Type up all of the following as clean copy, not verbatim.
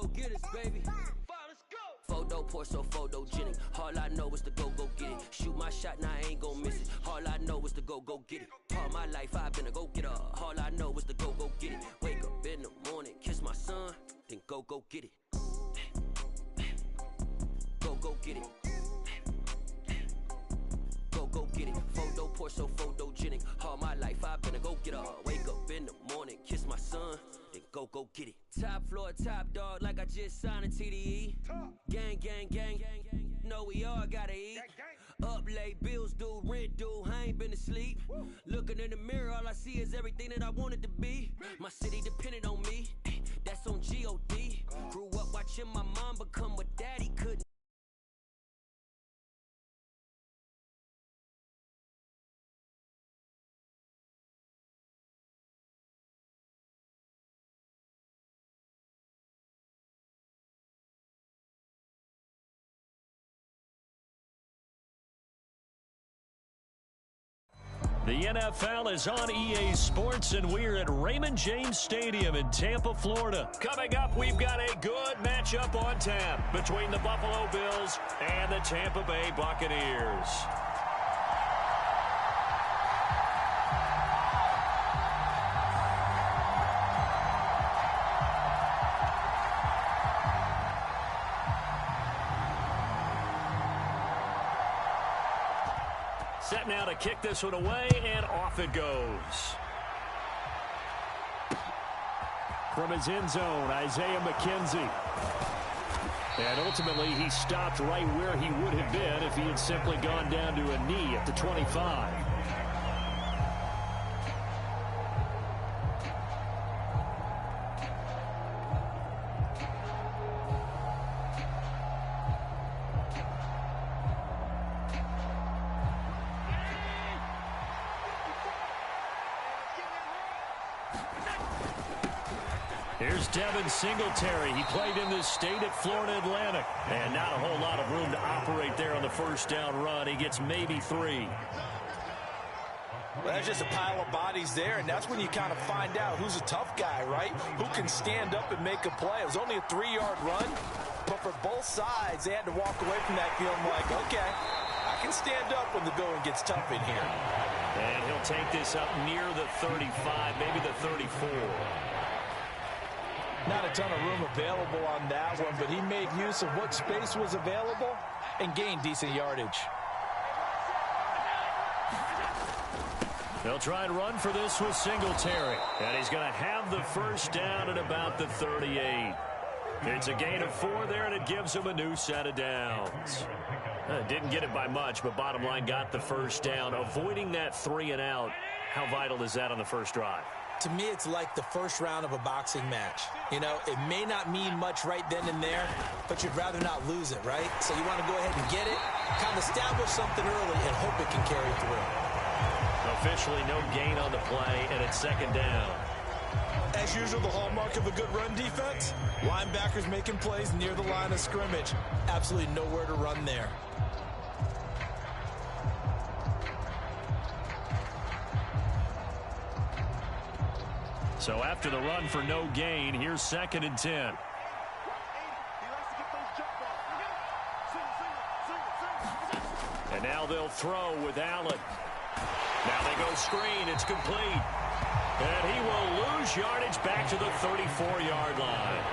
go-getters, baby. Photo poor, so photogenic. All I know is to go get it. Shoot my shot, now I ain't gon' miss it. All I know is to go get it. All my life I've been a go-getter. All I know is to go get it. Wake up in the morning, kiss my son, then go get it. Go get it. Go get it. Photo poor, so photogenic. All my life I've been a go-getter. Wake up in the morning, kiss my son, then go get it. Top floor, top dog, like I just signed a TDE. Gang, gang, gang, gang, gang. Know we all gotta eat. Up late, bills due, rent due, I ain't been asleep. Looking in the mirror, all I see is everything that I wanted to be. My city depended on me, that's on G.O.D. Grew up watching my mom become what daddy couldn't. The NFL is on EA Sports, and we're at Raymond James Stadium in Tampa, Florida. Coming up, we've got a good matchup on tap between the Buffalo Bills and the Tampa Bay Buccaneers. Set now to kick this one away, and off it goes. From his end zone, Isaiah McKenzie. And ultimately, he stopped right where he would have been if he had simply gone down to a knee at the 25. Here's Devin Singletary. He played in this state at Florida Atlantic. And not a whole lot of room to operate there on the first down run. He gets maybe 3. Well, that's just a pile of bodies there, and that's when you kind of find out who's a tough guy, right? Who can stand up and make a play. It was only a 3-yard run, but for both sides, they had to walk away from that feeling like, okay, I can stand up when the going gets tough in here. And he'll take this up near the 35, maybe the 34. Not a ton of room available on that one, but he made use of what space was available and gained decent yardage. They'll try and run for this with Singletary. And he's going to have the first down at about the 38. It's a gain of 4 there, and it gives him a new set of downs. Didn't get it by much, but bottom line got the first down. Avoiding that 3 and out, how vital is that on the first drive? To me, it's like the first round of a boxing match. You know, it may not mean much right then and there, but you'd rather not lose it, right? So you want to go ahead and get it, kind of establish something early, and hope it can carry through. Officially no gain on the play, and it's second down. As usual, the hallmark of a good run defense, linebackers making plays near the line of scrimmage. Absolutely nowhere to run there. So after the run for no gain, here's 2nd and 10. And now they'll throw with Allen. Now they go screen. It's complete. And he will lose yardage back to the 34-yard line.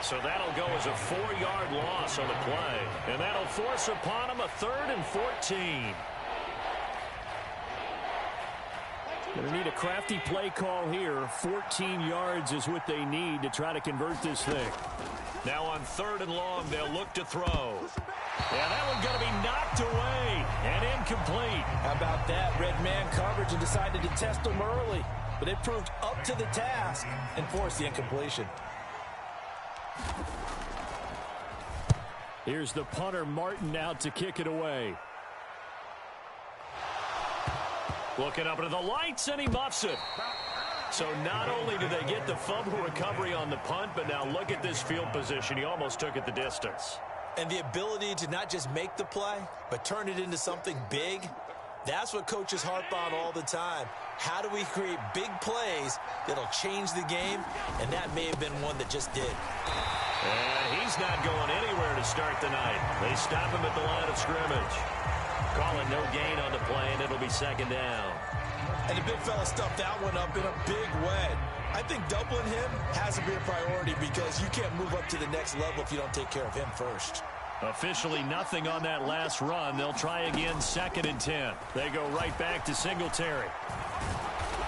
So that'll go as a 4-yard loss on the play. And that'll force upon him a 3rd and 14. Going to need a crafty play call here. 14 yards is what they need to try to convert this thing. Now on 3rd and long, they'll look to throw. Yeah, that one's going to be knocked away and incomplete. How about that? Red man coverage and decided to test them early. But it proved up to the task and forced the incompletion. Here's the punter, Martin, out to kick it away. Looking up into the lights, and he muffs it. So not only do they get the fumble recovery on the punt, but now look at this field position. He almost took it the distance. And the ability to not just make the play, but turn it into something big. That's what coaches harp on all the time. How do we create big plays that'll change the game? And that may have been one that just did. And he's not going anywhere to start the night. They stop him at the line of scrimmage. Calling no gain on the play, and it'll be second down. And the big fella stuffed that one up in a big way. I think doubling him has to be a priority because you can't move up to the next level if you don't take care of him first. Officially nothing on that last run. They'll try again, 2nd and 10. They go right back to Singletary.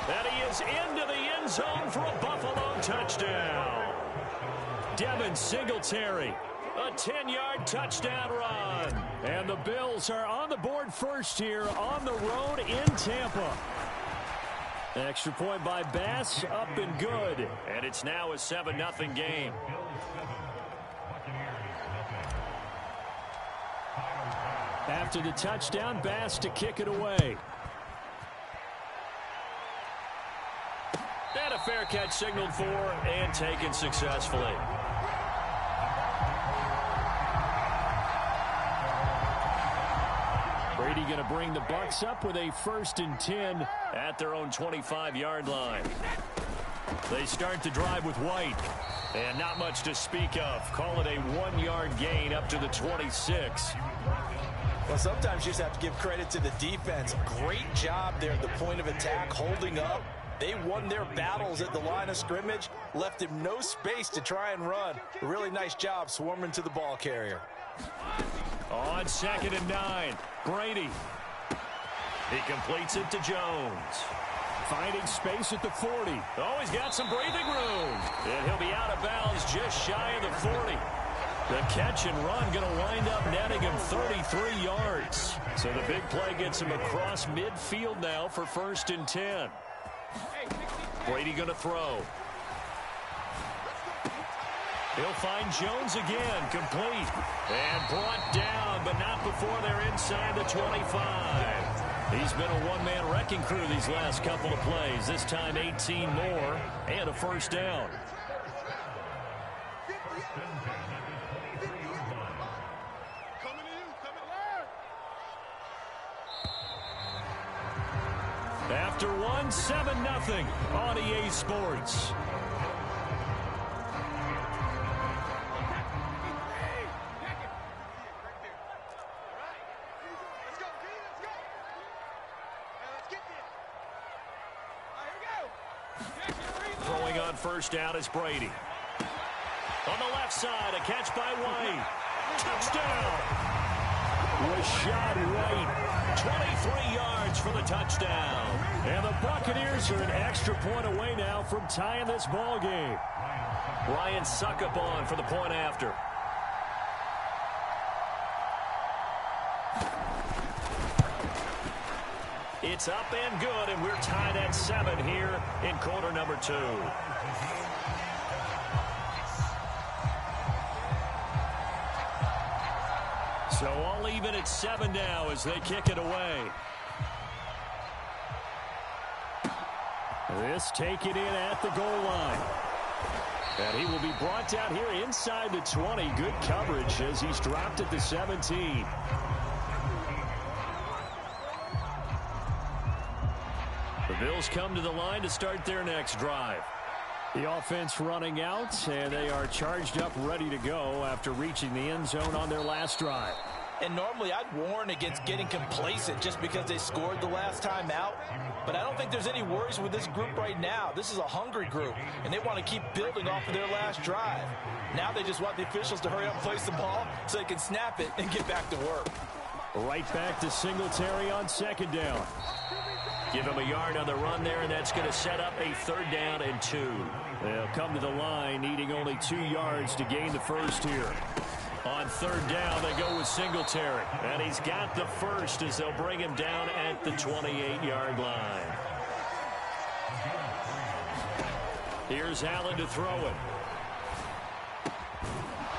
And he is into the end zone for a Buffalo touchdown. Devin Singletary, a 10-yard touchdown run. And the Bills are on the board first here on the road in Tampa. Extra point by Bass, up and good. And it's now a 7-0 game. After the touchdown, Bass to kick it away. And a fair catch signaled for and taken successfully. Brady going to bring the Bucs up with a 1st and 10 at their own 25-yard line. They start the drive with White. And not much to speak of. Call it a 1-yard gain up to the 26. Well, sometimes you just have to give credit to the defense. Great job there at the point of attack, holding up. They won their battles at the line of scrimmage, left him no space to try and run. A really nice job swarming to the ball carrier. On 2nd and 9, Brady. He completes it to Jones. Finding space at the 40. Oh, he's got some breathing room. And he'll be out of bounds just shy of the 40. The catch and run going to wind up netting him 33 yards. So the big play gets him across midfield now for 1st and 10. Brady going to throw. He'll find Jones again, complete. And brought down, but not before they're inside the 25. He's been a one-man wrecking crew these last couple of plays. This time 18 more and a 1st down. After one, 7-0 on EA Sports. Throwing on 1st down is Brady. On the left side, a catch by White. Touchdown! Rashad White. 23 yards for the touchdown. And the Buccaneers are an extra point away now from tying this ball game. Ryan Suckup on for the point after. It's up and good, and we're tied at 7 here in quarter number 2. So all even at 7 now as they kick it away. This taken in at the goal line. And he will be brought down here inside the 20. Good coverage as he's dropped at the 17. The Bills come to the line to start their next drive. The offense running out, and they are charged up, ready to go after reaching the end zone on their last drive. And normally I'd warn against getting complacent just because they scored the last time out. But I don't think there's any worries with this group right now. This is a hungry group, and they want to keep building off of their last drive. Now they just want the officials to hurry up and place the ball so they can snap it and get back to work. Right back to Singletary on 2nd down. Give him a yard on the run there, and that's going to set up a 3rd down and 2. They'll come to the line needing only 2 yards to gain the first here. On 3rd down, they go with Singletary. And he's got the first as they'll bring him down at the 28-yard line. Here's Allen to throw it.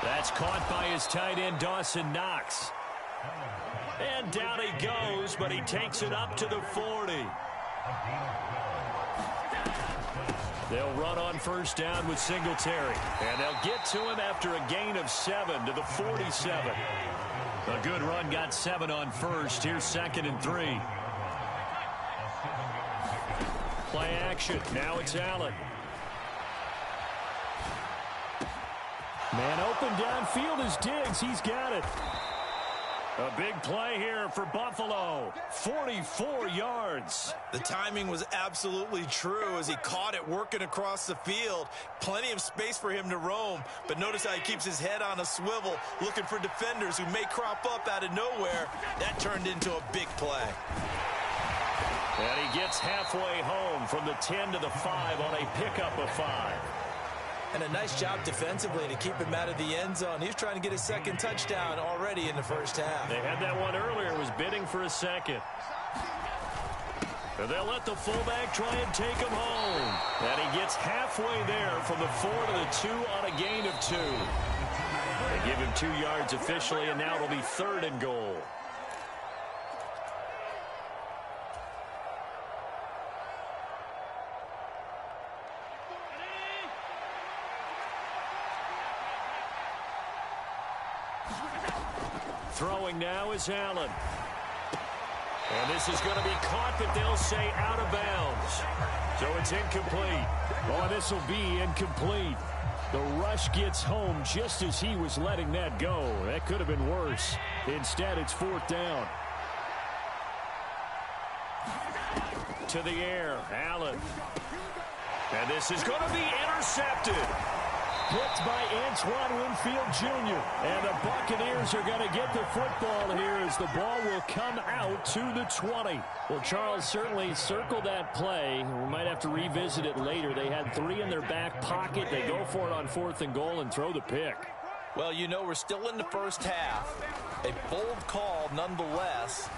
That's caught by his tight end, Dawson Knox. And down he goes, but he takes it up to the 40. They'll run on 1st down with Singletary. And they'll get to him after a gain of 7 to the 47. A good run got 7 on 1st. Here's 2nd and 3. Play action. Now it's Allen. Man open downfield is Diggs. He's got it. A big play here for Buffalo. 44 yards. The timing was absolutely true as he caught it working across the field. Plenty of space for him to roam. But notice how he keeps his head on a swivel, looking for defenders who may crop up out of nowhere. That turned into a big play. And he gets halfway home from the 10 to the 5 on a pickup of 5. And a nice job defensively to keep him out of the end zone. He's trying to get his second touchdown already in the first half. They had that one earlier, was bidding for a second. And they'll let the fullback try and take him home. And he gets halfway there from the 4 to the 2 on a gain of 2. They give him 2 yards officially, and now it'll be 3rd and goal. Throwing now is Allen. And this is going to be caught, but they'll say out of bounds. So it's incomplete. Oh, this will be incomplete. The rush gets home just as he was letting that go. That could have been worse. Instead, it's 4th down. To the air, Allen. And this is going to be intercepted. Picked by Antoine Winfield Jr. And the Buccaneers are going to get the football here as the ball will come out to the 20. Well, Charles, certainly circled that play. We might have to revisit it later. They had 3 in their back pocket. They go for it on 4th and goal and throw the pick. Well, you know, we're still in the first half. A bold call nonetheless.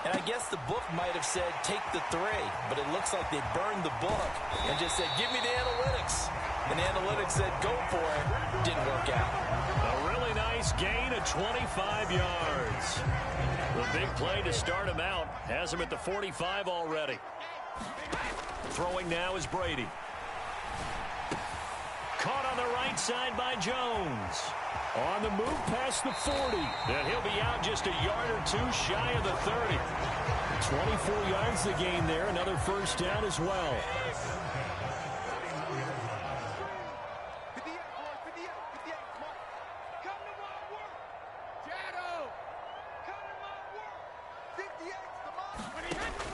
And I guess the book might have said take the 3, but it looks like they burned the book and just said give me the analytics. And the analytics said go for it. Didn't work out. A really nice gain of 25 yards. The big play to start him out. Has him at the 45 already. Throwing now is Brady. Caught on the right side by Jones. On the move past the 40. And he'll be out just a yard or 2 shy of the 30. 24 yards the gain there. Another first down as well.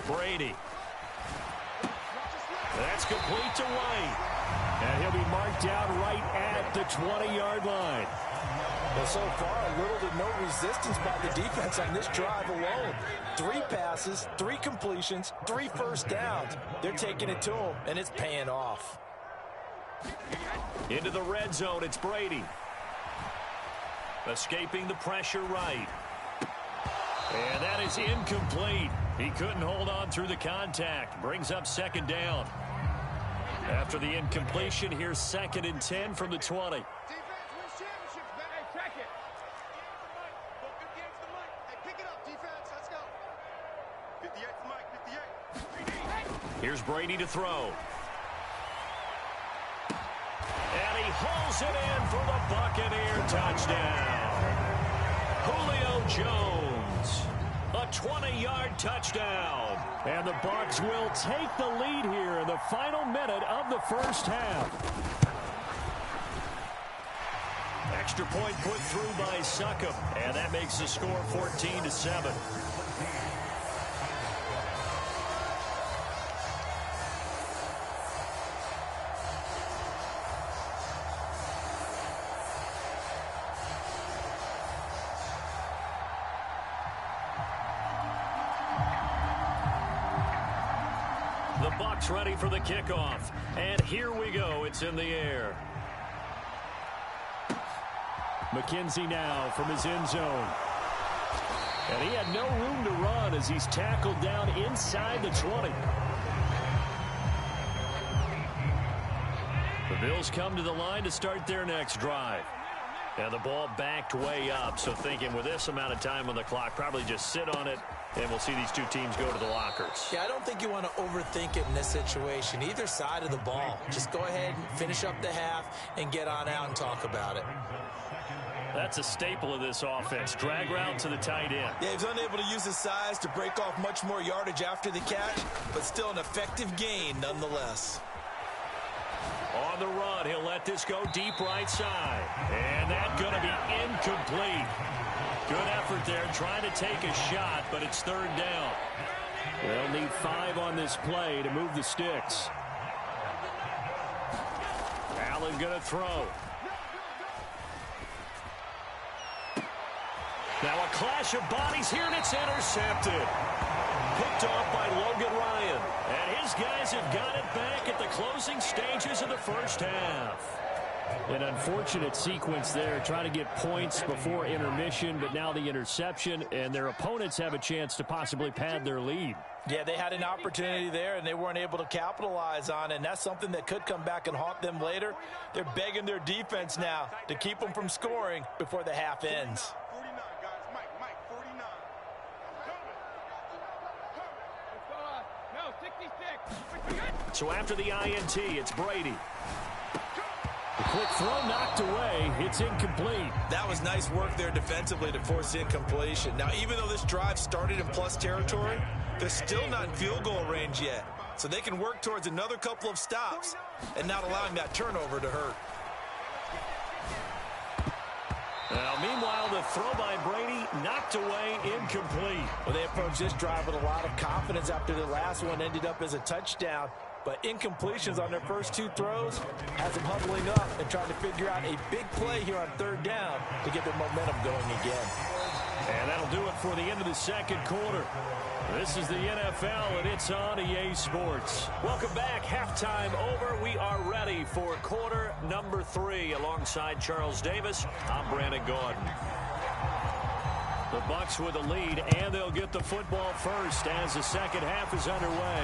Brady. That's complete to White. And he'll be marked down right at the 20-yard line. Well, so far, little to no resistance by the defense on this drive alone. 3 passes, 3 completions, 3 first downs. They're taking it to him, and it's paying off. Into the red zone, it's Brady. Escaping the pressure right. And that is incomplete. He couldn't hold on through the contact. Brings up 2nd down. After the incompletion, here's 2nd and 10 from the 20. Here's Brady to throw. And he hauls it in for the Buccaneer touchdown. Julio Jones. A 20-yard touchdown. And the Bucs will take the lead here in the final minute of the first half. Extra point put through by Succop. And that makes the score 14-7. The Bucs ready for the kickoff. And here we go. It's in the air. McKenzie now from his end zone. And he had no room to run as he's tackled down inside the 20. The Bills come to the line to start their next drive. And the ball backed way up, so thinking with this amount of time on the clock, probably just sit on it, and we'll see these two teams go to the lockers. Yeah, I don't think you want to overthink it in this situation. Either side of the ball. Just go ahead and finish up the half and get on out and talk about it. That's a staple of this offense. Drag route to the tight end. Yeah, he's unable to use his size to break off much more yardage after the catch, but still an effective gain nonetheless. On the run, he'll let this go deep right side. And that's going to be incomplete. Good effort there, trying to take a shot, but it's third down. They'll need 5 on this play to move the sticks. Allen going to throw. Now a clash of bodies here, and it's intercepted. Picked off by Logan Ryan. And his guys have got it back at the closing stages of the first half. An unfortunate sequence there, trying to get points before intermission, but now the interception, and their opponents have a chance to possibly pad their lead. Yeah, they had an opportunity there, and they weren't able to capitalize on it, and that's something that could come back and haunt them later. They're begging their defense now to keep them from scoring before the half ends. So after the INT, it's Brady. The quick throw knocked away. It's incomplete. That was nice work there defensively to force incompletion. Now, even though this drive started in plus territory, they're still not in field goal range yet. So they can work towards another couple of stops and not allowing that turnover to hurt. Now, meanwhile, the throw by Brady knocked away, incomplete. Well, they approached this drive with a lot of confidence after the last one ended up as a touchdown. But incompletions on their first 2 throws has them huddling up and trying to figure out a big play here on third down to get their momentum going again. And that'll do it for the end of the second quarter. This is the NFL, and it's on EA Sports. Welcome back. Halftime over. We are ready for quarter number 3. Alongside Charles Davis, I'm Brandon Gordon. The Bucs with a lead, and they'll get the football first as the second half is underway.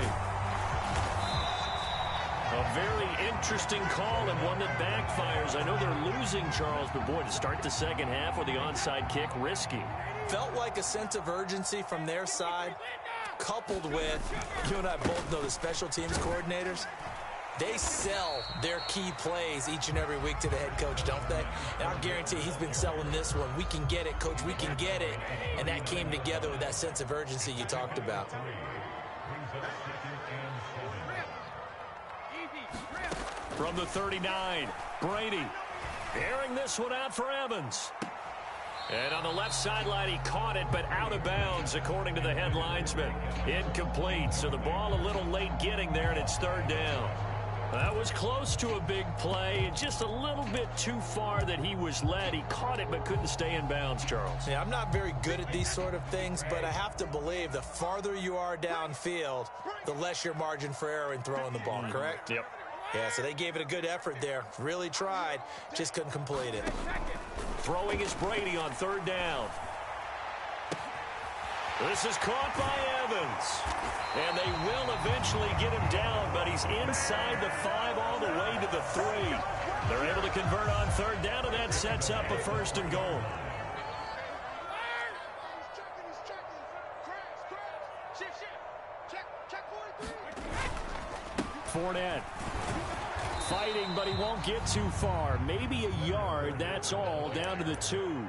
A very interesting call and one that backfires. I know they're losing, Charles, but boy, to start the second half with the onside kick, risky. Felt like a sense of urgency from their side, coupled with, you and I both know the special teams coordinators, they sell their key plays each and every week to the head coach, don't they? And I guarantee he's been selling this one. We can get it, coach, we can get it. And that came together with that sense of urgency you talked about. From the 39, Brady airing this one out for Evans. And on the left sideline, he caught it, but out of bounds, according to the head linesman. Incomplete, so the ball a little late getting there, and it's third down. That was close to a big play, just a little bit too far that he was led. He caught it, but couldn't stay in bounds, Charles. Yeah, I'm not very good at these sort of things, but I have to believe the farther you are downfield, the less your margin for error in throwing the ball, correct? Yep. Yeah, so they gave it a good effort there. Really tried, just couldn't complete it. Throwing is Brady on third down. This is caught by Evans. And they will eventually get him down, but he's inside the 5 all the way to the 3. They're able to convert on third down, and that sets up a first and goal. Fournette fighting, but he won't get too far. Maybe a yard, that's all, down to the 2.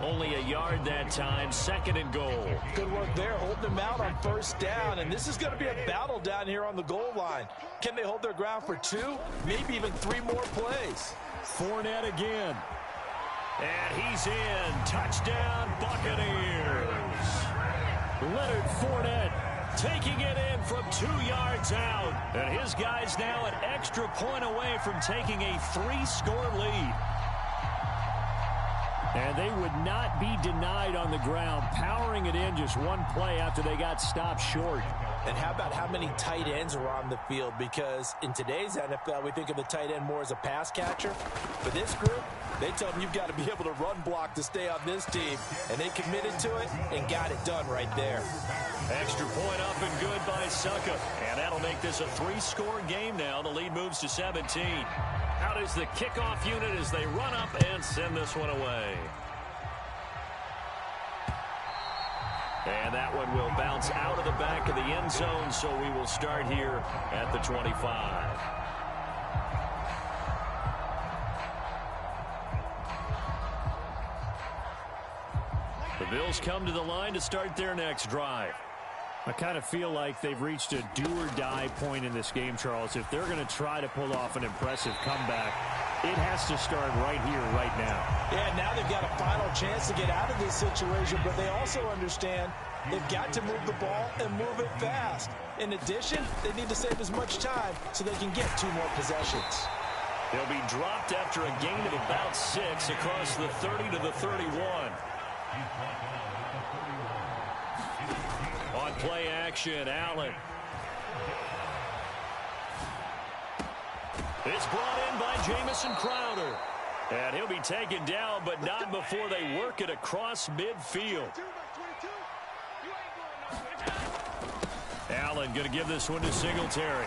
Only a yard that time, second and goal. Good work there, holding them out on first down, and this is going to be a battle down here on the goal line. Can they hold their ground for 2, maybe even 3 more plays? Fournette again. And he's in. Touchdown, Buccaneers. Leonard Fournette taking it in from 2 yards out. And his guys now an extra point away from taking a 3-score lead. And they would not be denied on the ground, powering it in just one play after they got stopped short. And how about how many tight ends are on the field? Because in today's NFL, we think of the tight end more as a pass catcher. For this group, they tell them you've got to be able to run block to stay on this team. And they committed to it and got it done right there. Extra point up and good by Succa. And that'll make this a 3-score game now. The lead moves to 17. Out is the kickoff unit as they run up and send this one away. And that one will bounce out of the back of the end zone, so we will start here at the 25. Bills come to the line to start their next drive. I kind of feel like they've reached a do-or-die point in this game, Charles. If they're going to try to pull off an impressive comeback, it has to start right here, right now. Yeah, now they've got a final chance to get out of this situation, but they also understand they've got to move the ball and move it fast. In addition, they need to save as much time so they can get 2 more possessions. They'll be dropped after a gain of about 6 across the 30 to the 31. On play action, Allen. It's brought in by Jamison Crowder. And he'll be taken down, but not before they work it across midfield. Allen going to give this one to Singletary.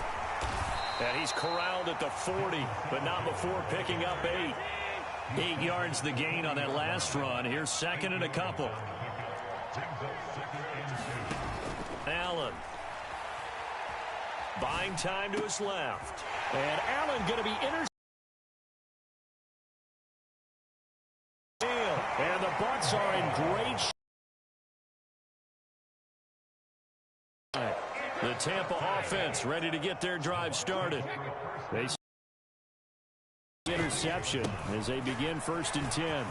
And he's corralled at the 40, but not before picking up 8. 8 yards the gain on that last run. Here's second and a couple. Allen. Buying time to his left. And Allen going to be intercepted. And the Bucs are in great shape. The Tampa offense ready to get their drive started. They interception as they begin 1st and 10.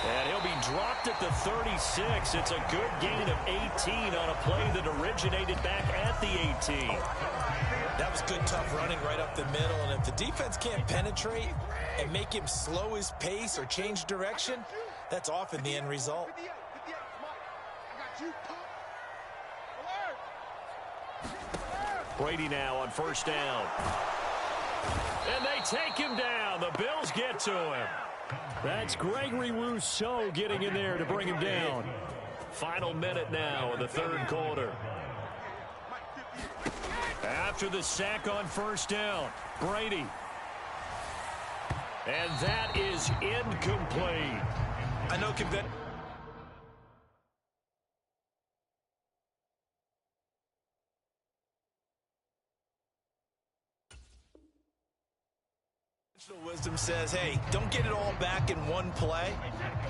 And he'll be dropped at the 36. It's a good gain of 18 on a play that originated back at the 18. That was good, tough running right up the middle. And if the defense can't penetrate and make him slow his pace or change direction, that's often the end result. Brady now on 1st down. And they take him down. The Bills get to him. That's Gregory Rousseau getting in there to bring him down. Final minute now of the 3rd quarter. After the sack on 1st down, Brady. And that is incomplete. I know wisdom says, hey, don't get it all back in one play.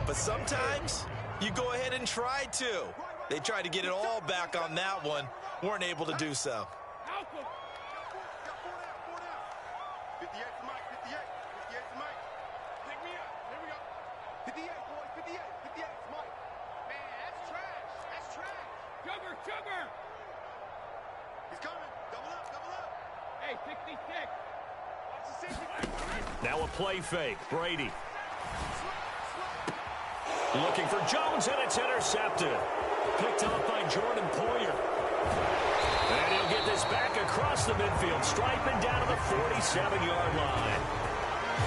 But sometimes you go ahead and try to. They tried to get it all back on that one. Weren't able to do so. Now a play fake. Brady. Looking for Jones, and it's intercepted. Picked off by Jordan Poyer. And he'll get this back across the midfield stripe and down to the 47-yard line.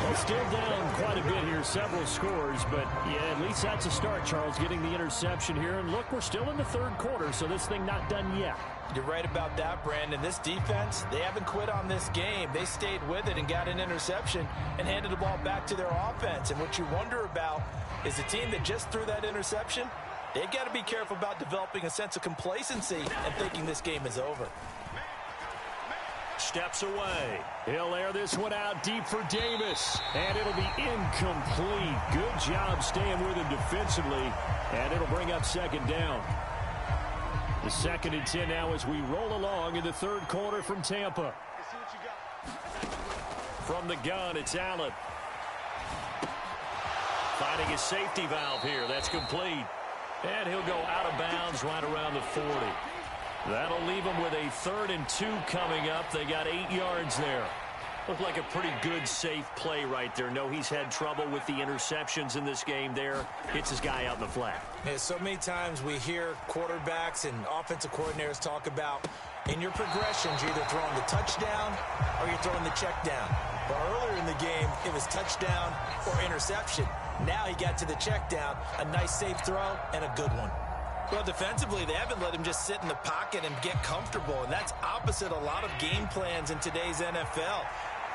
Well, still down quite a bit here, several scores, but yeah, at least that's a start, Charles, getting the interception here. And look, we're still in the 3rd quarter, so this thing not done yet. You're right about that, Brandon. This defense, they haven't quit on this game. They stayed with it and got an interception and handed the ball back to their offense. And what you wonder about is the team that just threw that interception, they've got to be careful about developing a sense of complacency and thinking this game is over. Steps away. He'll air this one out deep for Davis. And it'll be incomplete. Good job staying with him defensively. And it'll bring up 2nd down. The 2nd and 10 now as we roll along in the 3rd quarter from Tampa. From the gun, it's Allen. Finding his safety valve here. That's complete. And he'll go out of bounds right around the 40. That'll leave them with a 3rd and 2 coming up. They got 8 yards there. Looked like a pretty good, safe play right there. No, he's had trouble with the interceptions in this game there. Hits his guy out in the flat. Yeah, so many times we hear quarterbacks and offensive coordinators talk about in your progressions, you're either throwing the touchdown or you're throwing the check down. But earlier in the game, it was touchdown or interception. Now he got to the check down, a nice safe throw, and a good one. Well, defensively, they haven't let him just sit in the pocket and get comfortable, and that's opposite a lot of game plans in today's NFL.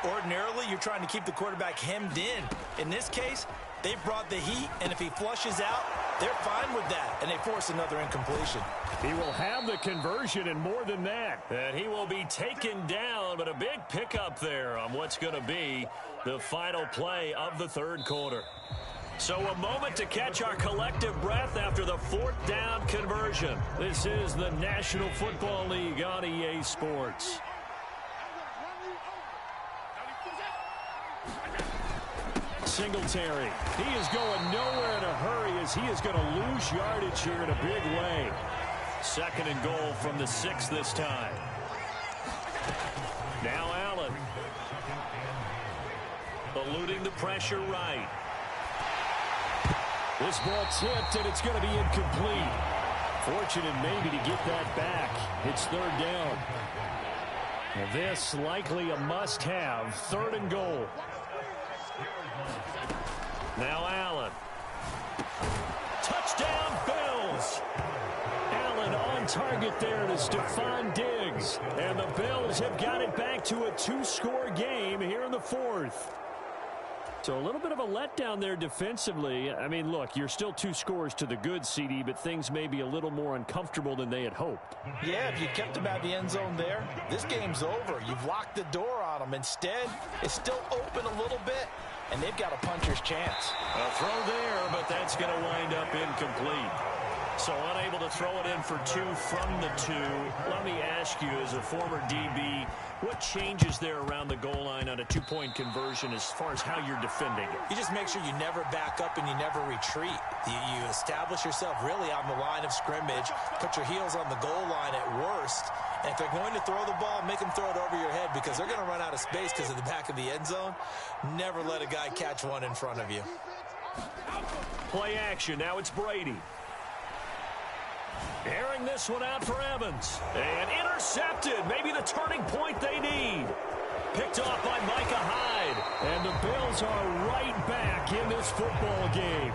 Ordinarily, you're trying to keep the quarterback hemmed in. In this case, they brought the heat, and if he flushes out, they're fine with that, and they force another incompletion. He will have the conversion and more than that. And he will be taken down, but a big pickup there on what's going to be the final play of the 3rd quarter. So a moment to catch our collective breath after the fourth down conversion. This is the National Football League on EA Sports. Singletary. He is going nowhere in a hurry as he is going to lose yardage here in a big way. 2nd and goal from the 6 this time. Now Allen. Eluding the pressure right. This ball tipped, and it's going to be incomplete. Fortunate maybe to get that back. It's 3rd down. And this likely a must-have. 3rd and goal. Now Allen. Touchdown, Bills. Allen on target there to Stephon Diggs. And the Bills have got it back to a 2-score game here in the 4th. So a little bit of a letdown there defensively. I mean, look, you're still 2 scores to the good, CD, but things may be a little more uncomfortable than they had hoped. Yeah, if you kept them out of the end zone there, this game's over. You've locked the door on them. Instead, it's still open a little bit, and they've got a puncher's chance. A throw there, but that's going to wind up incomplete. So unable to throw it in for 2 from the 2. Let me ask you, as a former DB, what changes there around the goal line on a 2-point conversion as far as how you're defending it? You just make sure you never back up and you never retreat. You establish yourself really on the line of scrimmage, put your heels on the goal line at worst, and if they're going to throw the ball, make them throw it over your head because they're going to run out of space because of the back of the end zone. Never let a guy catch one in front of you. Play action. Now it's Brady. Airing this one out for Evans. And intercepted. Maybe the turning point they need. Picked off by Micah Hyde. And the Bills are right back in this football game.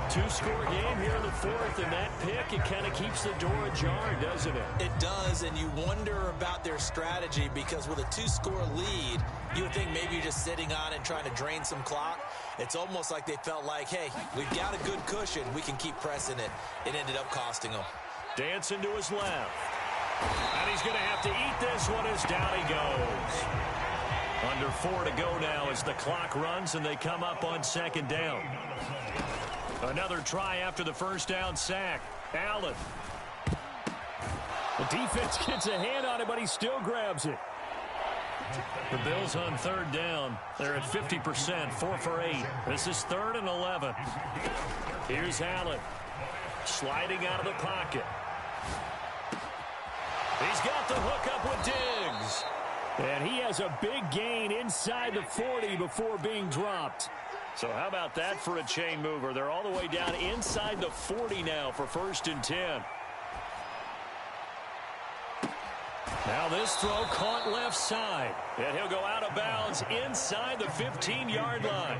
2-score game here in the 4th, and that pick, it kind of keeps the door ajar, doesn't it? It does, and you wonder about their strategy because with a 2-score lead, you would think maybe you're just sitting on it trying to drain some clock. It's almost like they felt like, hey, we've got a good cushion. We can keep pressing it. It ended up costing them. Dancing to his left. And he's going to have to eat this one as down he goes. Under 4 to go now as the clock runs and they come up on 2nd down. Another try after the 1st down sack. Allen. The defense gets a hand on it, but he still grabs it. The Bills on 3rd down. They're at 50%, 4 for 8. This is 3rd and 11. Here's Allen. Sliding out of the pocket. He's got the hook up with Diggs. And he has a big gain inside the 40 before being dropped. So how about that for a chain mover? They're all the way down inside the 40 now for 1st and 10. Now this throw caught left side. And he'll go out of bounds inside the 15-yard line.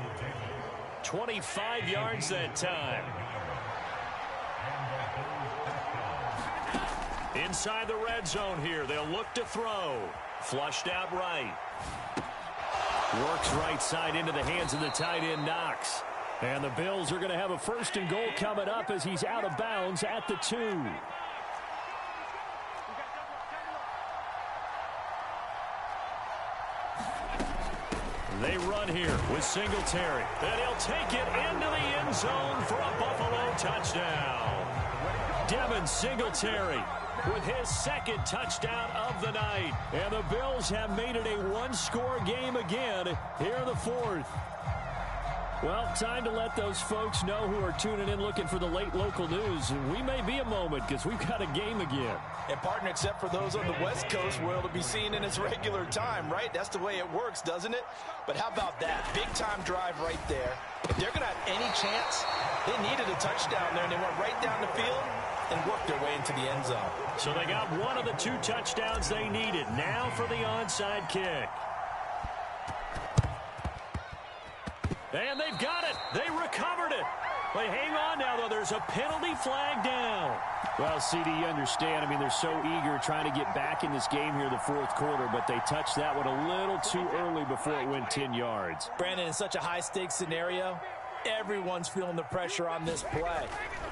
25 yards that time. Inside the red zone here. They'll look to throw. Flushed out right. Works right side into the hands of the tight end, Knox. And the Bills are going to have a 1st and goal coming up as he's out of bounds at the 2. They run here with Singletary. And he'll take it into the end zone for a Buffalo touchdown. Devin Singletary with his 2nd touchdown of the night. And the Bills have made it a 1-score game again here in the 4th. Well, time to let those folks know who are tuning in looking for the late local news. We may be a moment because we've got a game again. And, partner, except for those on the West Coast, where it'll be seen in its regular time, right? That's the way it works, doesn't it? But how about that? Big-time drive right there. If they're going to have any chance, they needed a touchdown there, and they went right down the field and worked their way into the end zone. So they got one of the 2 touchdowns they needed. Now for the onside kick. And they've got it. They recovered it. They hang on now, though. There's a penalty flag down. Well, CD, you understand. I mean, they're so eager trying to get back in this game here in the 4th quarter, but they touched that one a little too early before it went 10 yards. Brandon, in such a high-stakes scenario, Everyone's feeling the pressure on this play.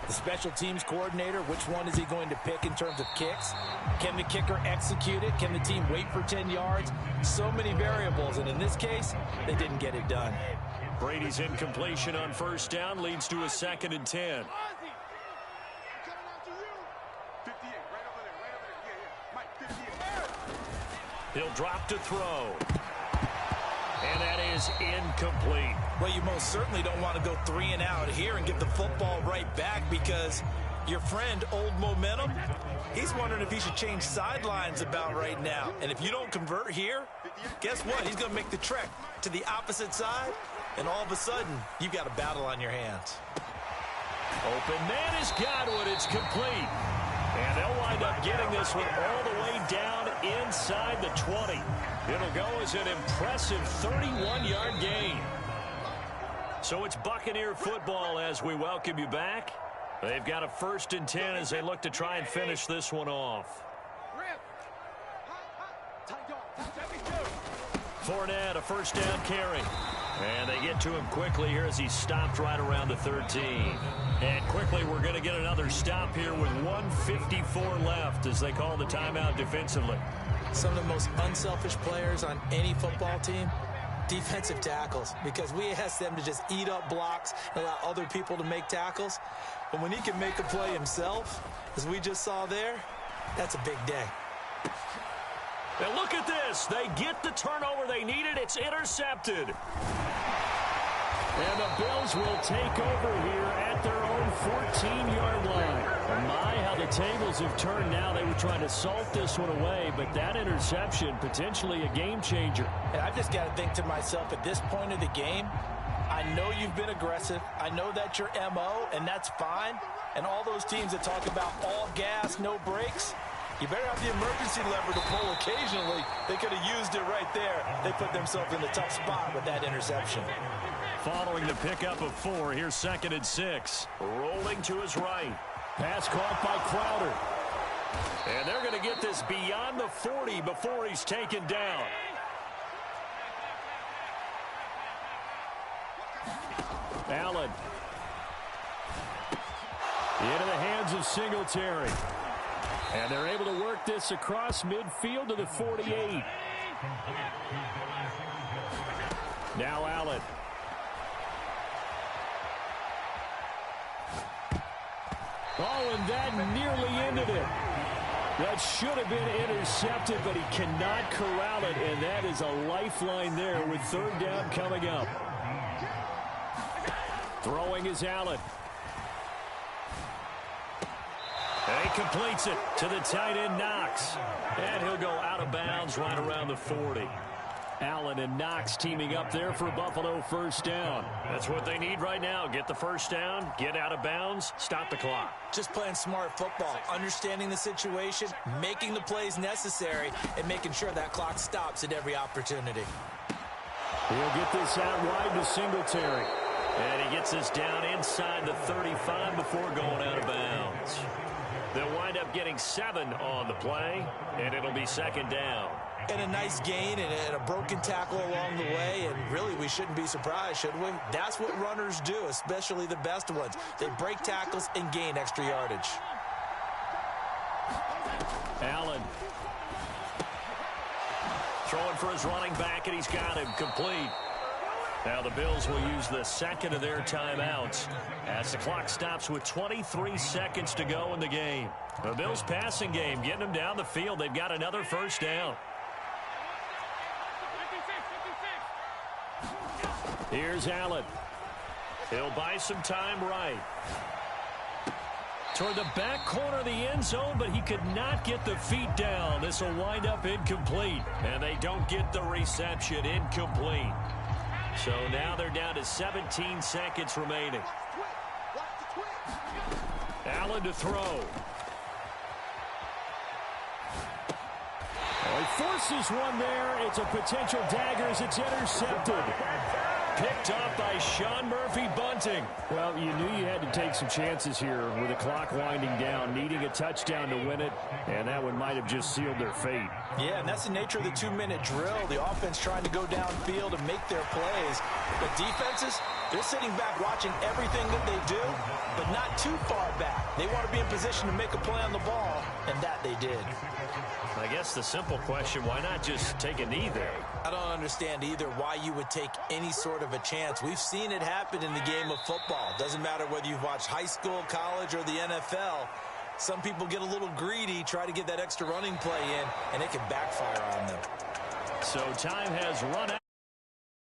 The special teams coordinator, which one is he going to pick in terms of kicks? Can the kicker execute it? Can the team wait for 10 yards? So many variables, and in this case, they didn't get it done. Brady's incompletion on first down leads to a 2nd and 10. He'll drop to throw. And that is incomplete. Well, you most certainly don't want to go 3 and out here and give the football right back, because your friend, Old Momentum, he's wondering if he should change sidelines about right now. And if you don't convert here, guess what? He's going to make the trek to the opposite side, and all of a sudden, you've got a battle on your hands. Open man has got it. It's complete. And they'll wind up getting this one all the way down inside the 20. It'll go as an impressive 31-yard gain. So it's Buccaneer football as we welcome you back. They've got a 1st and 10 as they look to try and finish this one off. Fournette, a 1st down carry. And they get to him quickly here as he stopped right around the 13. And quickly, we're going to get another stop here with 1:54 left as they call the timeout defensively. Some of the most unselfish players on any football team, defensive tackles, because we ask them to just eat up blocks and allow other people to make tackles. But when he can make a play himself, as we just saw there, that's a big day. Now look at this. They get the turnover they needed. It's intercepted. And the Bills will take over here at their own 14-yard line. And my, how the tables have turned now. They were trying to salt this one away, but that interception, potentially a game changer. And I've just got to think to myself, at this point of the game, I know you've been aggressive. I know that's your MO, and that's fine. And all those teams that talk about all gas, no brakes, you better have the emergency lever to pull occasionally. They could have used it right there. They put themselves in a tough spot with that interception. Following the pickup of 4, here's 2nd and 6. Rolling to his right. Pass caught by Crowder. And they're going to get this beyond the 40 before he's taken down. Allen. Into the hands of Singletary. And they're able to work this across midfield to the 48. Now Allen. Oh, and that nearly ended it. That should have been intercepted, but he cannot corral it, and that is a lifeline there with 3rd down coming up. Throwing is Allen. And he completes it to the tight end, Knox. And he'll go out of bounds right around the 40. Allen and Knox teaming up there for Buffalo 1st down. That's what they need right now. Get the 1st down, get out of bounds, stop the clock. Just playing smart football, understanding the situation, making the plays necessary, and making sure that clock stops at every opportunity. He'll get this out wide to Singletary. And he gets this down inside the 35 before going out of bounds. They'll wind up getting 7 on the play, and it'll be 2nd down. And a nice gain and a broken tackle along the way, and really we shouldn't be surprised, should we? That's what runners do, especially the best ones. They break tackles and gain extra yardage. Allen. Throwing for his running back, and he's got him complete. Now the Bills will use the 2nd of their timeouts as the clock stops with 23 seconds to go in the game. The Bills passing game, getting them down the field. They've got another 1st down. Here's Allen. He'll buy some time right. Toward the back corner of the end zone, but he could not get the feet down. This will wind up incomplete, and they don't get the reception. Incomplete. So now they're down to 17 seconds remaining. Allen to throw. He forces one there. It's a potential dagger as it's intercepted. Picked up by Sean Murphy Bunting. Well, you knew you had to take some chances here with the clock winding down, needing a touchdown to win it, and that one might have just sealed their fate. Yeah, and that's the nature of the 2-minute drill. The offense trying to go downfield and make their plays. But defenses, They're sitting back watching everything that they do, but not too far back. They want to be in position to make a play on the ball, and that they did. I guess the simple question, why not just take a knee there? I don't understand either why you would take any sort of a chance. We've seen it happen in the game of football. Doesn't matter whether you've watched high school, college, or the NFL. Some people get a little greedy, try to get that extra running play in, and it can backfire on them. So time has run out.